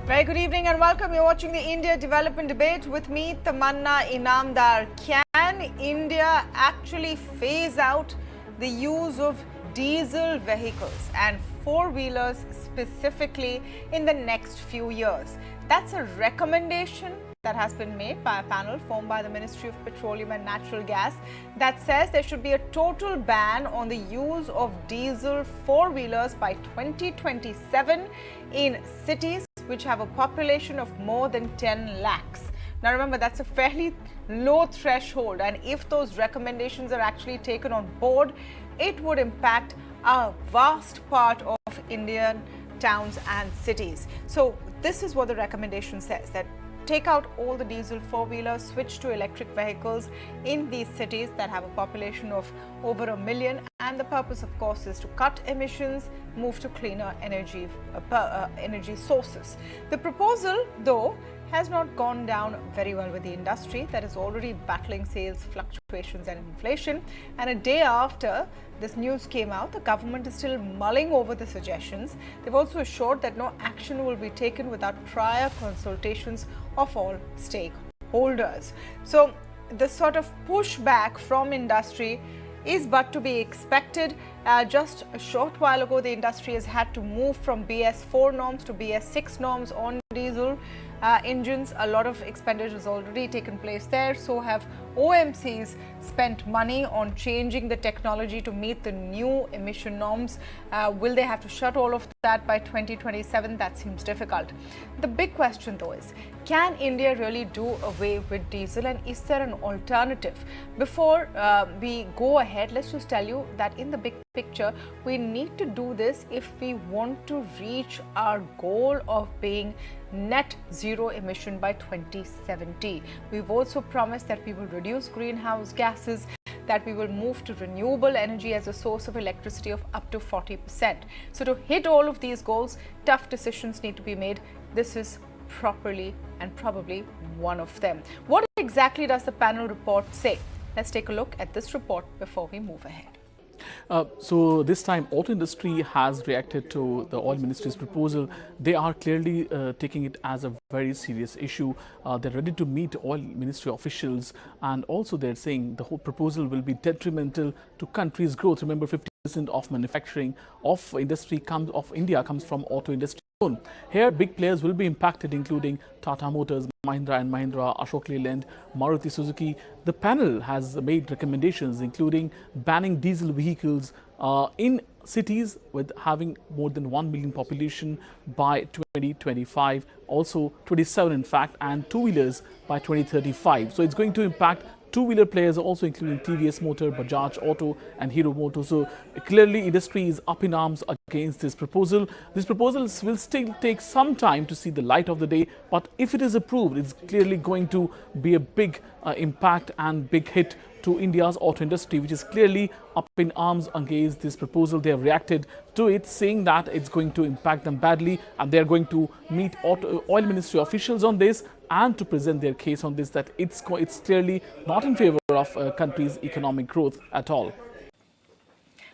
Very good evening and welcome. You're watching the India Development Debate with me, Tamanna Inamdar. Can India actually phase out the use of diesel vehicles and four-wheelers specifically in the next few years? That's a recommendation that has been made by a panel formed by the Ministry of Petroleum and Natural Gas that says there should be a total ban on the use of diesel four-wheelers by 2027 in cities which have a population of more than 10 lakhs. Now remember, that's a fairly low threshold, and if those recommendations are actually taken on board, it would impact a vast part of Indian towns and cities. So this is what the recommendation says, that take out all the diesel four-wheelers, switch to electric vehicles in these cities that have a population of over 1 million. And the purpose, of course, is to cut emissions, move to cleaner energy sources. The proposal, though, has not gone down very well with the industry that is already battling sales fluctuations and inflation. And a day after this news came out, the government is still mulling over the suggestions. They've also assured that no action will be taken without prior consultations of all stakeholders. So the sort of pushback from industry is but to be expected. Just a short while ago, the industry has had to move from BS4 norms to BS6 norms on diesel engines. A lot of expenditure has already taken place there. So have OMCs spent money on changing the technology to meet the new emission norms. Will they have to shut all of that by 2027? That seems difficult. The big question, though, is can India really do away with diesel, and is there an alternative? Before we go ahead, let's just tell you that in the big picture, we need to do this if we want to reach our goal of being net zero emission by 2070. We've also promised that we will reduce greenhouse gases, that we will move to renewable energy as a source of electricity of up to 40%. So to hit all of these goals, tough decisions need to be made. This is properly and probably one of them. What exactly does the panel report say? Let's take a look at this report before we move ahead. So this time, auto industry has reacted to the oil ministry's proposal. They are clearly taking it as a very serious issue. They're ready to meet oil ministry officials, and also they're saying the whole proposal will be detrimental to country's growth. Remember, 50% of manufacturing of India comes from auto industry. Here, big players will be impacted, including Tata Motors, Mahindra and Mahindra, Ashok Leyland, Maruti Suzuki. The panel has made recommendations, including banning diesel vehicles in cities with having more than 1 million population by 2025, also 27 in fact, and two-wheelers by 2035. So it's going to impact two-wheeler players, also including TVS Motor, Bajaj Auto and Hero Motor. So clearly industry is up in arms against this proposal. This proposal will still take some time to see the light of the day, but if it is approved, it's clearly going to be a big impact and big hit to India's auto industry, which is clearly up in arms against this proposal. They have reacted to it, saying that it's going to impact them badly, and they are going to meet oil ministry officials on this and to present their case on this, that it's clearly not in favor of country's economic growth at all.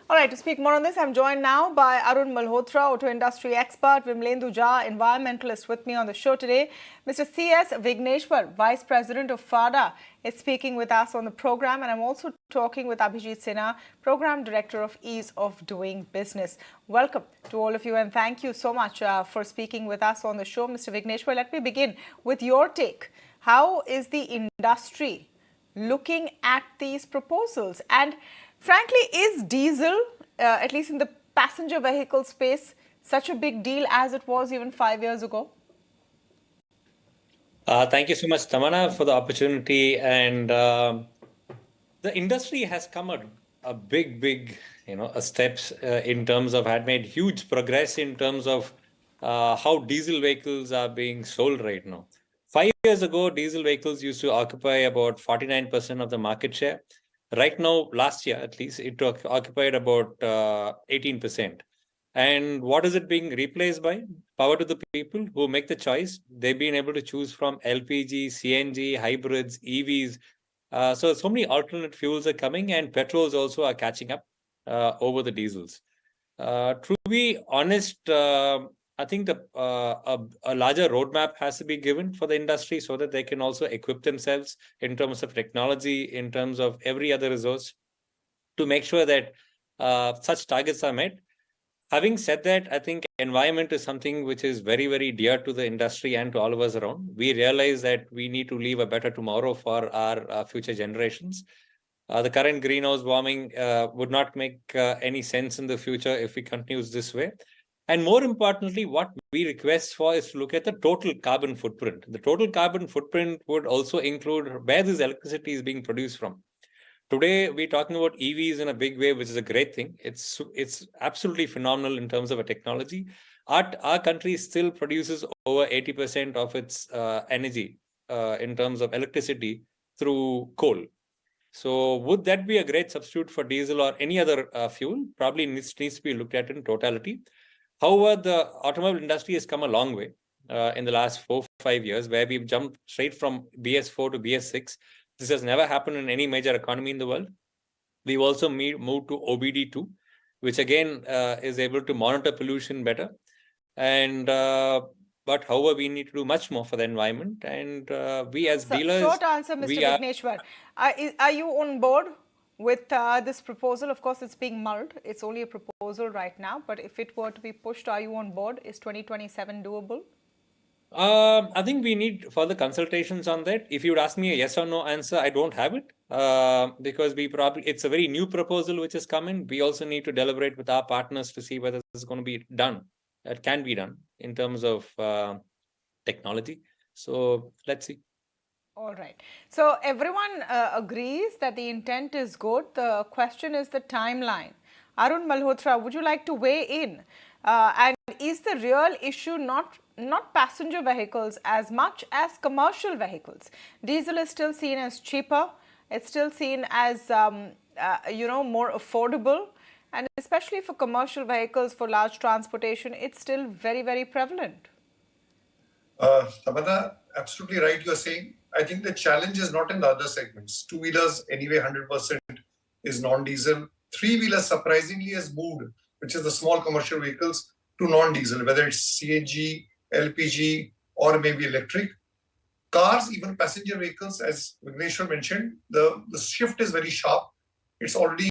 All right, to speak more on this, I'm joined now by Arun Malhotra, auto industry expert, Vimlendu, environmentalist, with me on the show today. Mr. C.S. Vigneshwar, Vice President of FADA, is speaking with us on the program. And I'm also talking with Abhijeet, Sinha, Program Director of Ease of Doing Business. Welcome to all of you, and thank you so much for speaking with us on the show. Mr. Vigneshwar, let me begin with your take. How is the industry looking at these proposals? And frankly, is diesel, at least in the passenger vehicle space, such a big deal as it was even 5 years ago? Thank you so much, Tamanna, for the opportunity. And the industry has come a big, steps in terms of had made huge progress in terms of how diesel vehicles are being sold right now. 5 years ago, diesel vehicles used to occupy about 49% of the market share. Right now, last year at least, it occupied about 18%. And what is it being replaced by? Power to the people who make the choice. They've been able to choose from LPG, CNG, hybrids, EVs. So many alternate fuels are coming, and petrols also are catching up over the diesels. To be honest, I think a larger roadmap has to be given for the industry so that they can also equip themselves in terms of technology, in terms of every other resource, to make sure that such targets are met. Having said that, I think environment is something which is very, very dear to the industry and to all of us around. We realize that we need to leave a better tomorrow for our future generations. The current greenhouse warming would not make any sense in the future if we continue this way. And more importantly, what we request for is to look at the total carbon footprint. The total carbon footprint would also include where this electricity is being produced from. Today, we're talking about EVs in a big way, which is a great thing. It's absolutely phenomenal in terms of a technology. Our country still produces over 80% of its energy in terms of electricity through coal. So would that be a great substitute for diesel or any other fuel? Probably needs to be looked at in totality. However, the automobile industry has come a long way in the last 4-5 years, where we've jumped straight from BS4 to BS6. This has never happened in any major economy in the world. We've also moved to OBD2, which again is able to monitor pollution better. And but however, we need to do much more for the environment. And we as dealers... Short answer, Mr. Vigneshwar. Are you on board with this proposal? Of course, it's being mulled. It's only a proposal right now. But if it were to be pushed, are you on board? Is 2027 doable? I think we need further consultations on that. If you would ask me a yes or no answer, I don't have it because it's a very new proposal which has come in. We also need to deliberate with our partners to see whether this is going to be done. It can be done in terms of technology. So let's see. All right. So everyone agrees that the intent is good. The question is the timeline. Arun, Malhotra, would you like to weigh in? And is the real issue not passenger vehicles as much as commercial vehicles? Diesel is still seen as cheaper. It's still seen as, more affordable. And especially for commercial vehicles, for large transportation, it's still very, very prevalent. Tamanna, absolutely right you're saying. I think the challenge is not in the other segments. Two-wheelers, anyway, 100% is non-diesel. Three-wheelers, surprisingly, has moved, which is the small commercial vehicles, to non-diesel, whether it's CNG, LPG, or maybe electric. Cars, even passenger vehicles, as Vigneshwar mentioned, the shift is very sharp. It's already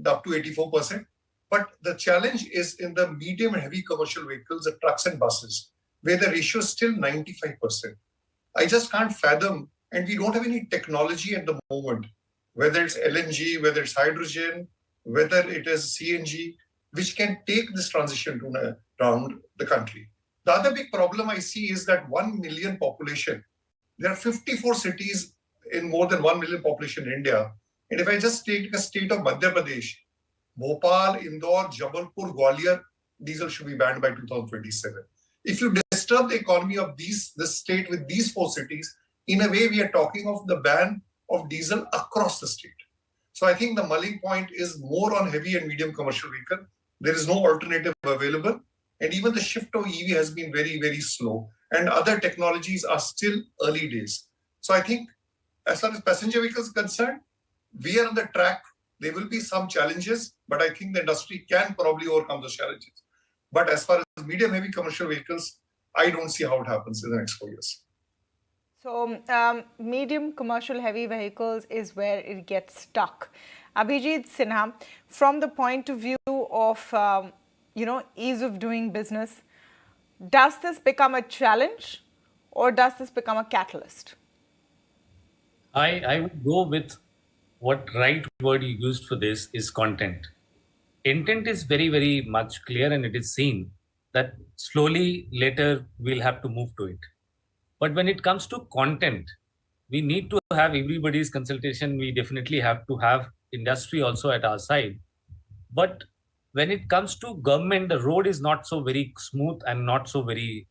up to 84%. But the challenge is in the medium and heavy commercial vehicles, the trucks and buses, where the ratio is still 95%. I just can't fathom, and we don't have any technology at the moment, whether it's LNG, whether it's hydrogen, whether it is CNG, which can take this transition to around the country. The other big problem I see is that 1 million population. There are 54 cities in more than 1 million population in India. And if I just take the state of Madhya Pradesh, Bhopal, Indore, Jabalpur, Gwalior, diesel should be banned by 2027. If you disturb the economy of this state with these 4 cities, in a way we are talking of the ban of diesel across the state. So I think the mulling point is more on heavy and medium commercial vehicle. There is no alternative available. And even the shift to EV has been very, very slow. And other technologies are still early days. So I think as far as passenger vehicles are concerned, we are on the track. There will be some challenges, but I think the industry can probably overcome those challenges. But as far as medium heavy commercial vehicles, I don't see how it happens in the next 4 years. So medium commercial heavy vehicles is where it gets stuck. Abhijeet, Sinha, from the point of view of ease of doing business, does this become a challenge or does this become a catalyst? I would go with what right word you used for this is content. Intent is very, very much clear, and it is seen that slowly later we'll have to move to it. But when it comes to content, we need to have everybody's consultation. We definitely have to have industry also at our side. But when it comes to government, the road is not so very smooth and not so very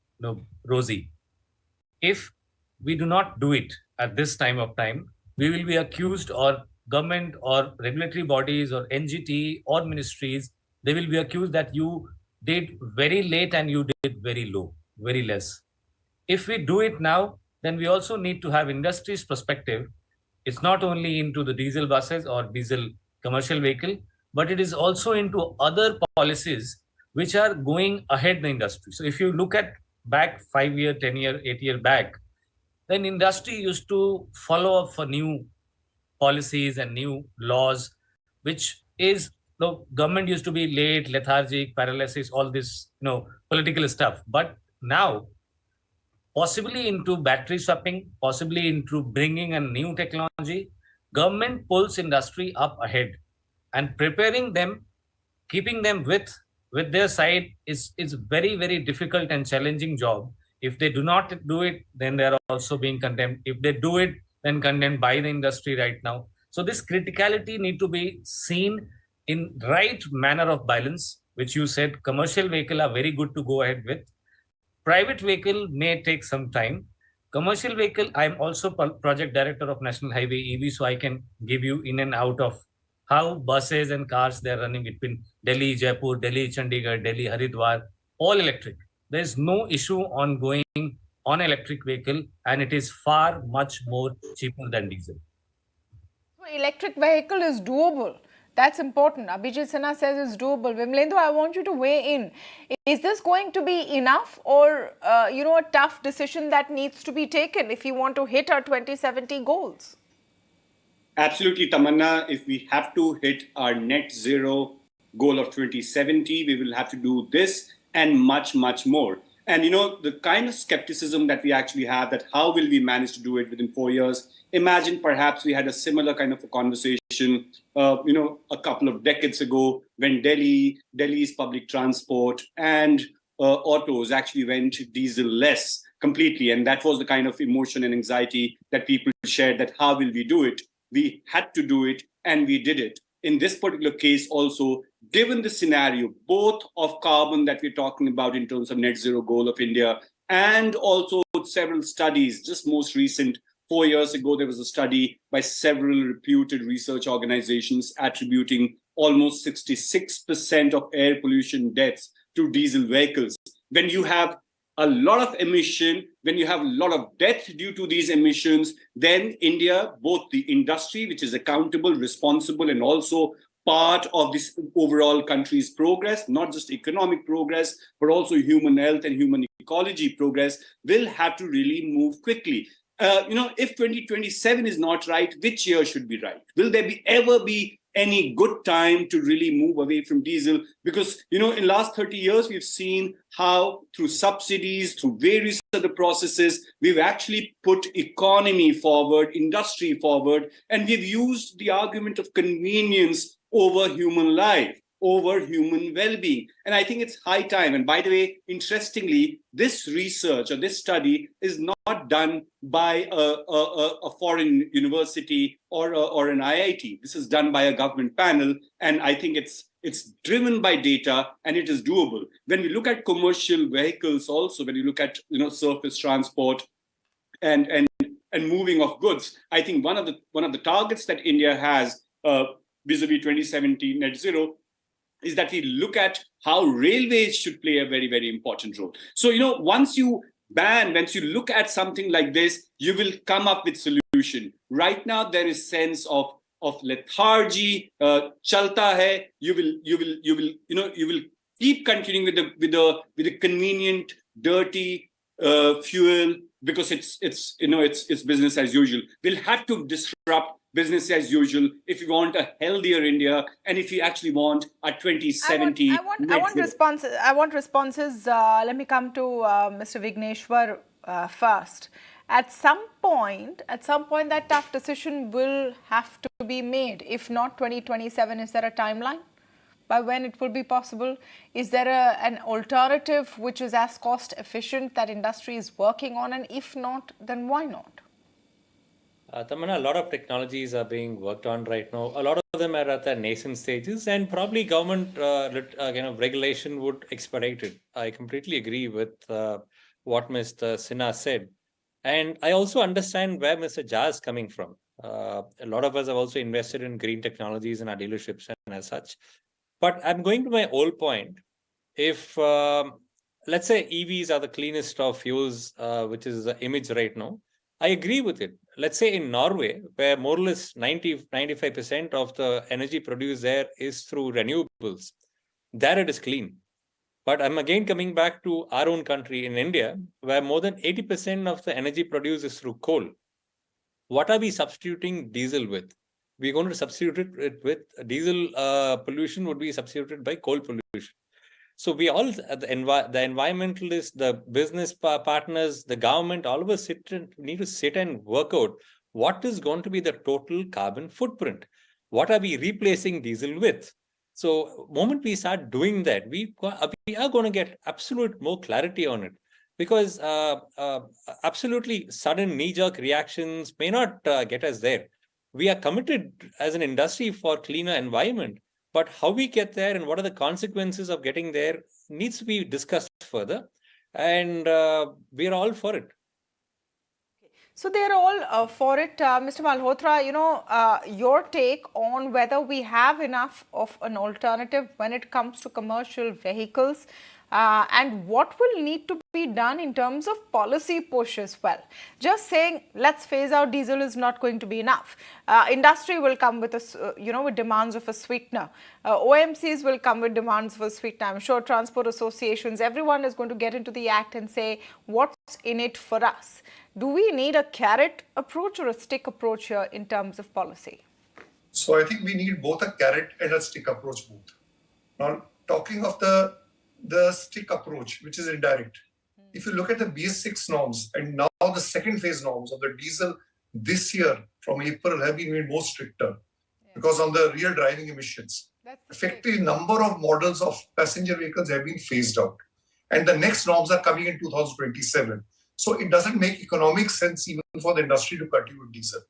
rosy. If we do not do it at this time of time, we will be accused, or government or regulatory bodies or NGT or ministries, they will be accused that you did very late and you did very low, very less. If we do it now, then we also need to have industry's perspective. It's not only into the diesel buses or diesel commercial vehicle, but it is also into other policies which are going ahead the industry. So if you look at back 5 year, 10 year, 8 year back, then industry used to follow up for new policies and new laws, which is the government used to be late, lethargic, paralysis, all this political stuff. But now, possibly into battery swapping, possibly into bringing a new technology, government pulls industry up ahead and preparing them, keeping them with their side is very, very difficult and challenging job. If they do not do it, then they are also being condemned. If they do it, then condemned by the industry right now. So this criticality need to be seen in right manner of balance, which you said commercial vehicle are very good to go ahead with. Private vehicle may take some time. Commercial vehicle, I'm also project director of National Highway EV, so I can give you in and out of how buses and cars they're running between Delhi, Jaipur, Delhi, Chandigarh, Delhi, Haridwar, all electric. There is no issue on going on electric vehicle, and it is far much more cheaper than diesel. So electric vehicle is doable. That's important. Abhijeet Sinha says it's doable. Vimlendu, I want you to weigh in. Is this going to be enough, or a tough decision that needs to be taken if you want to hit our 2070 goals? Absolutely, Tamanna. If we have to hit our net zero goal of 2070, we will have to do this and much, much more. And, the kind of skepticism that we actually have, that how will we manage to do it within 4 years? Imagine perhaps we had a similar kind of a conversation, a couple of decades ago when Delhi's public transport and autos actually went diesel-less completely. And that was the kind of emotion and anxiety that people shared, that how will we do it? We had to do it, and we did it. In this particular case also, given the scenario, both of carbon that we're talking about in terms of net zero goal of India, and also several studies, just most recent, 4 years ago, there was a study by several reputed research organizations attributing almost 66% of air pollution deaths to diesel vehicles. When you have a lot of emission, when you have a lot of death due to these emissions, then India, both the industry, which is accountable, responsible, and also part of this overall country's progress, not just economic progress, but also human health and human ecology progress, will have to really move quickly. If 2027 is not right, which year should be right? Will there ever be any good time to really move away from diesel? Because, in last 30 years, we've seen how through subsidies, through various other processes, we've actually put economy forward, industry forward, and we've used the argument of convenience over human life, over human well-being. And I think it's high time. And by the way, interestingly, this research or this study is not done by a foreign university or an IIT. This is done by a government panel. And I think it's driven by data, and it is doable. When we look at commercial vehicles also, when you look at surface transport and moving of goods, I think one of the targets that India has vis-a-vis 2070 net zero is that we look at how railways should play a very, very important role. So, once you look at something like this, you will come up with solution. Right now, there is sense of lethargy, chalta hai. You will keep continuing with the convenient, dirty fuel, because it's business as usual. We'll have to disrupt business as usual if you want a healthier India, and if you actually want a 2070. I want responses. Let me come to Mr. Vigneshwar first. At some point, that tough decision will have to be made. If not 2027, is there a timeline by when it will be possible? Is there an alternative which is as cost efficient that industry is working on? And if not, then why not? Tamanna, a lot of technologies are being worked on right now. A lot of them are at their nascent stages, and probably government regulation would expedite it. I completely agree with what Mr. Sinha said. And I also understand where Mr. Jha is coming from. A lot of us have also invested in green technologies in our dealerships and as such. But I'm going to my old point. If, let's say, EVs are the cleanest of fuels, which is the image right now, I agree with it. Let's say in Norway, where more or less 95% of the energy produced there is through renewables, there it is clean. But I'm again coming back to our own country in India, where more than 80% of the energy produced is through coal. What are we substituting diesel with? We're going to substitute it with diesel pollution would be substituted by coal pollution. So we all, the environmentalists, the business partners, the government, all of us need to sit and work out what is going to be the total carbon footprint. What are we replacing diesel with? So moment we start doing that, we are going to get absolute more clarity on it. Because absolutely sudden knee-jerk reactions may not get us there. We are committed as an industry for cleaner environment, but how we get there and what are the consequences of getting there needs to be discussed further, and we are all for it. So they're all for it. Mr. Malhotra, your take on whether we have enough of an alternative when it comes to commercial vehicles, and what will need to be done in terms of policy push as well. Just saying let's phase out diesel is not going to be enough. Industry will come with with demands of a sweetener. OMCs will come with demands for a sweetener. I'm sure transport associations, everyone is going to get into the act and say what's in it for us. Do we need a carrot approach or a stick approach here in terms of policy? So I think we need both a carrot and a stick approach both. Now, talking of the stick approach, which is indirect, if you look at the BS6 norms and now the second phase norms of the diesel this year from April have been made more stricter because on the real driving emissions, effectively number of models of passenger vehicles have been phased out. And the next norms are coming in 2027. So it doesn't make economic sense even for the industry to continue with diesel.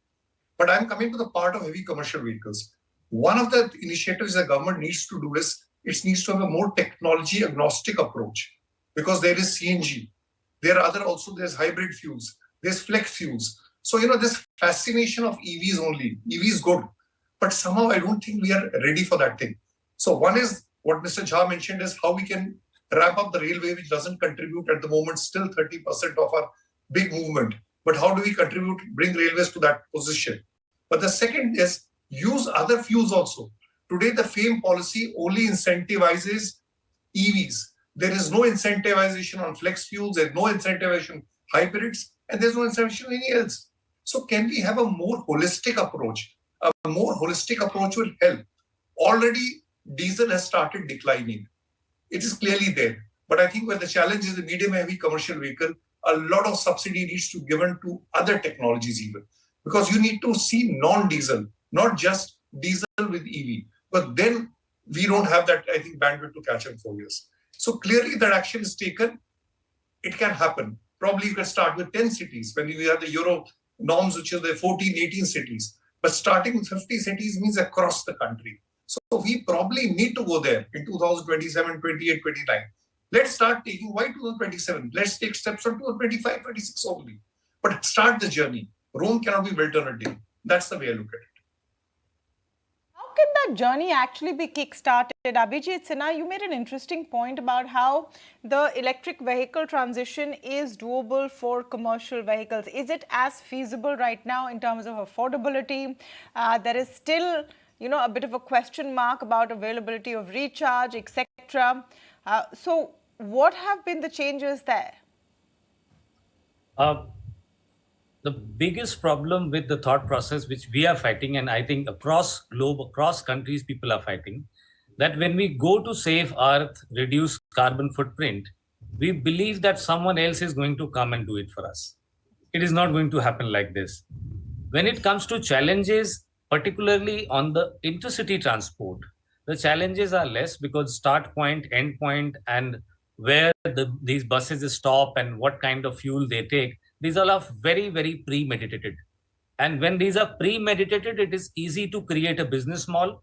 But I'm coming to the part of heavy commercial vehicles. One of the initiatives the government needs to do is it needs to have a more technology agnostic approach, because there is CNG, there are there's hybrid fuels, there's flex fuels. So, this fascination of EVs only, EV is good, but somehow I don't think we are ready for that thing. So one is what Mr. Jha mentioned is how we can ramp up the railway, which doesn't contribute at the moment, still 30% of our big movement. But how do we bring railways to that position? But the second is use other fuels also. Today, the FAME policy only incentivizes EVs. There is no incentivization on flex fuels, there's no incentivization on hybrids, and there's no incentivization on anything else. So can we have a more holistic approach? A more holistic approach will help. Already, diesel has started declining. It is clearly there. But I think where the challenge is the medium heavy commercial vehicle, a lot of subsidy needs to be given to other technologies even. Because you need to see non-diesel, not just diesel with EV. But then we don't have that, I think, bandwidth to catch up 4 years. So clearly that action is taken. It can happen. Probably you can start with 10 cities when we have the Euro norms, which are the 14, 18 cities. But starting with 50 cities means across the country. So we probably need to go there in 2027, 28, 29. Let's start taking, why 2027? Let's take steps from 2025, 26 only. But start the journey. Rome cannot be built on a day. That's the way I look at it. How can that journey actually be kick-started? Abhijeet, Sinha, you made an interesting point about how the electric vehicle transition is doable for commercial vehicles. Is it as feasible right now in terms of affordability? There is still, a bit of a question mark about availability of recharge, etc. So what have been the changes there? The biggest problem with the thought process which we are fighting, and I think across globe, across countries, people are fighting, that when we go to save Earth, reduce carbon footprint, we believe that someone else is going to come and do it for us. It is not going to happen like this. When it comes to challenges, particularly on the intercity transport, the challenges are less because start point, end point, and where these buses stop and what kind of fuel they take, these all are very, very premeditated. And when these are premeditated, it is easy to create a business model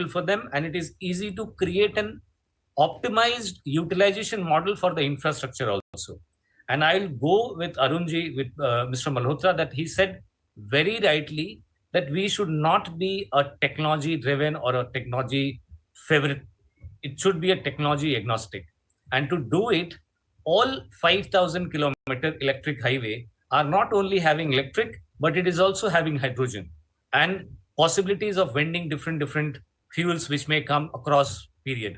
for them, and it is easy to create an optimized utilization model for the infrastructure also. And I'll go with Arunji, with Mr. Malhotra, that he said very rightly that we should not be a technology driven or a technology favorite. It should be a technology agnostic. And to do it, all 5,000 kilometer electric highway are not only having electric, but it is also having hydrogen and possibilities of vending different fuels which may come across period.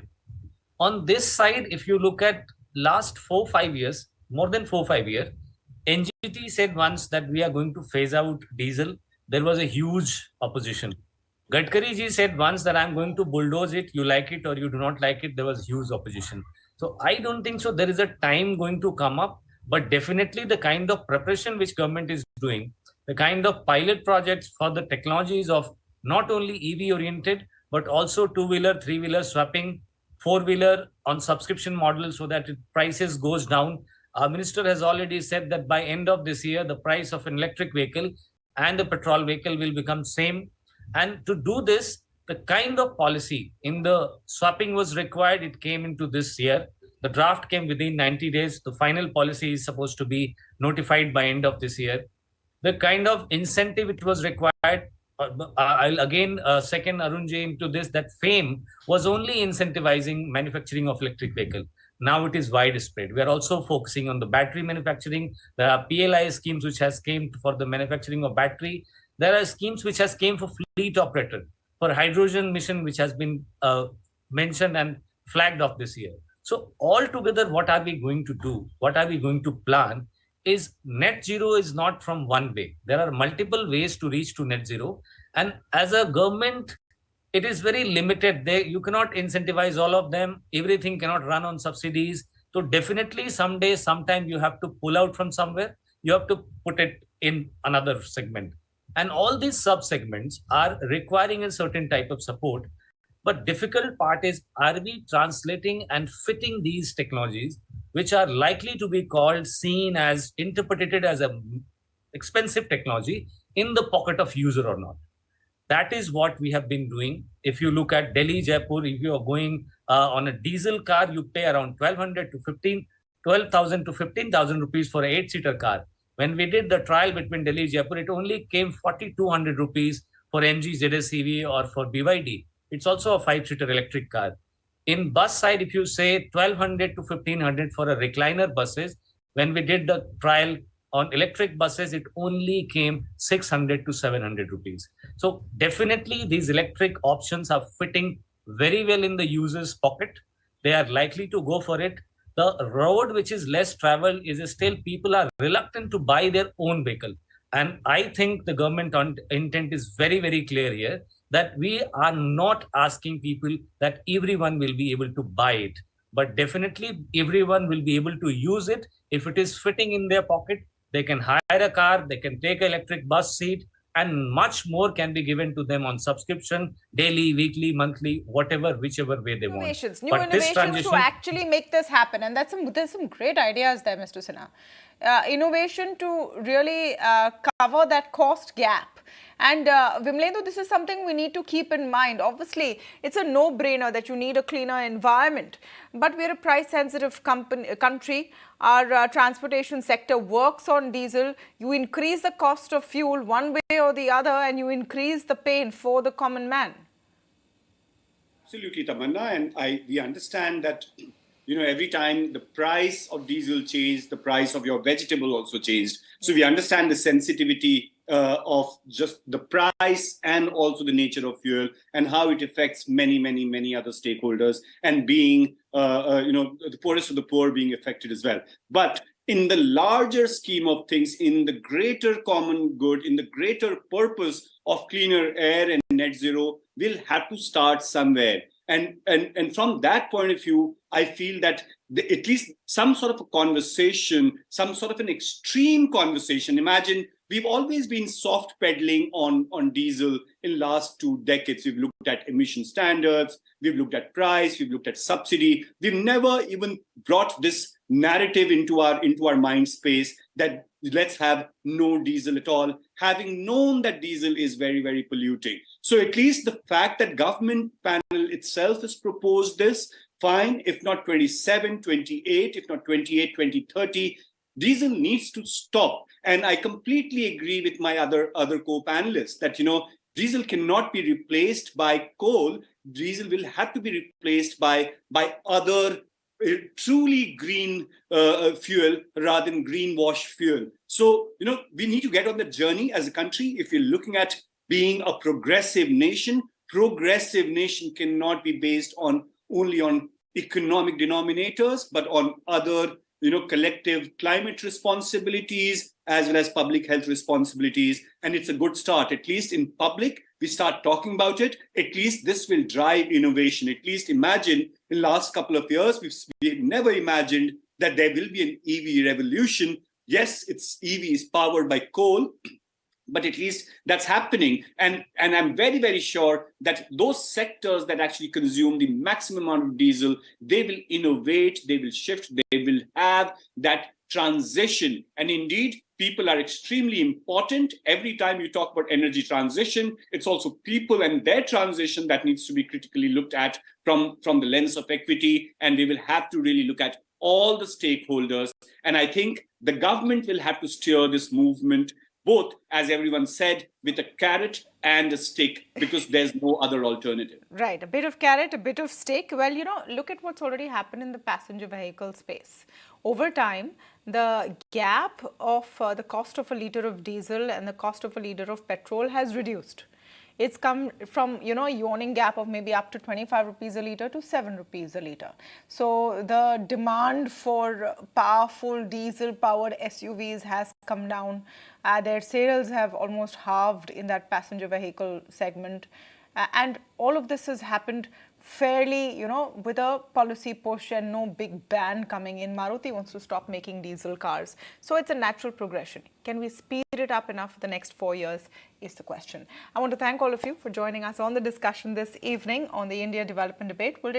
On this side, if you look at last 4-5 years, more than 4-5 years, NGT said once that we are going to phase out diesel. There was a huge opposition. Gadkari ji said once that I'm going to bulldoze it. You like it or you do not like it. There was huge opposition. So I don't think so. There is a time going to come up, but definitely the kind of preparation which government is doing, the kind of pilot projects for the technologies of not only EV oriented, but also two-wheeler, three-wheeler swapping, four-wheeler on subscription model so that prices goes down. Our minister has already said that by end of this year, the price of an electric vehicle and the petrol vehicle will become same. And to do this, the kind of policy in the swapping was required. It came into this year. The draft came within 90 days. The final policy is supposed to be notified by end of this year. The kind of incentive it was required, I'll again second Arunji into this, that FAME was only incentivizing manufacturing of electric vehicle. Now it is widespread. We are also focusing on the battery manufacturing. There are PLI schemes which has came for the manufacturing of battery. There are schemes which has came for fleet operator, for hydrogen mission, which has been mentioned and flagged off this year. So altogether, what are we going to do? What are we going to plan? Is net zero is not from one way. There are multiple ways to reach to net zero. And as a government, it is very limited. You cannot incentivize all of them. Everything cannot run on subsidies. So definitely someday, sometime you have to pull out from somewhere. You have to put it in another segment. And all these sub-segments are requiring a certain type of support. But difficult part is, are we translating and fitting these technologies, which are likely to be called, seen as, interpreted as a expensive technology, in the pocket of user or not? That is what we have been doing. If you look at Delhi, Jaipur, if you are going on a diesel car, you pay around 12,000 to 15,000 rupees for an 8-seater car. When we did the trial between Delhi, Jaipur, it only came 4,200 rupees for MG, ZSEV or for BYD. It's also a 5-seater electric car. In bus side, if you say 1,200 to 1,500 for a recliner buses, when we did the trial on electric buses, it only came 600 to 700 rupees. So definitely these electric options are fitting very well in the user's pocket. They are likely to go for it. The road which is less traveled is still people are reluctant to buy their own vehicle. And I think the government intent is very, very clear here, that we are not asking people that everyone will be able to buy it, but definitely everyone will be able to use it. If it is fitting in their pocket, they can hire a car, they can take an electric bus seat, and much more can be given to them on subscription, daily, weekly, monthly, whatever, whichever way they want. New innovations to actually make this happen. And there's some great ideas there, Mr. Sinha. Innovation to really cover that cost gap. And Vimlendu, this is something we need to keep in mind. Obviously, it's a no-brainer that you need a cleaner environment. But we're a price-sensitive country. Our transportation sector works on diesel. You increase the cost of fuel one way or the other, and you increase the pain for the common man. Absolutely, Tamanna. And we understand that, every time the price of diesel changed, the price of your vegetable also changed. So we understand the sensitivity of just the price and also the nature of fuel and how it affects many, many, many other stakeholders, and being, the poorest of the poor being affected as well. But in the larger scheme of things, in the greater common good, in the greater purpose of cleaner air and net zero, we'll have to start somewhere. And from that point of view, I feel that at least some sort of a conversation, some sort of an extreme conversation. Imagine we've always been soft pedaling on diesel in last 2 decades. We've looked at emission standards, we've looked at price, we've looked at subsidy. We've never even brought this narrative into our mind space that let's have no diesel at all, having known that diesel is very, very polluting. So at least the fact that government panel itself has proposed this, fine, if not 27, 28, if not 28, 2030, diesel needs to stop. And I completely agree with my other co-panelists that, diesel cannot be replaced by coal. Diesel will have to be replaced by other truly green fuel rather than greenwash fuel. So, we need to get on the journey as a country. If you're looking at being a progressive nation cannot be based only on economic denominators, but on other, collective climate responsibilities as well as public health responsibilities. And it's a good start. At least in public, we start talking about it. At least this will drive innovation. At least imagine in the last couple of years, we've never imagined that there will be an EV revolution. Yes, EV is powered by coal, but at least that's happening. And I'm very, very sure that those sectors that actually consume the maximum amount of diesel, they will innovate, they will shift, they will have that transition. And indeed, people are extremely important. Every time you talk about energy transition, it's also people and their transition that needs to be critically looked at from the lens of equity. And we will have to really look at all the stakeholders. And I think the government will have to steer this movement, both, as everyone said, with a carrot and a stick, because there's no other alternative. Right, a bit of carrot, a bit of stick. Well, look at what's already happened in the passenger vehicle space. Over time, the gap of the cost of a litre of diesel and the cost of a litre of petrol has reduced. It's come from, a yawning gap of maybe up to 25 rupees a litre to 7 rupees a litre. So the demand for powerful diesel-powered SUVs has come down. Their sales have almost halved in that passenger vehicle segment. And all of this has happened fairly, with a policy push and no big ban coming in. Maruti wants to stop making diesel cars. So it's a natural progression. Can we speed it up enough for the next 4 years is the question. I want to thank all of you for joining us on the discussion this evening on the India Development Debate. We'll take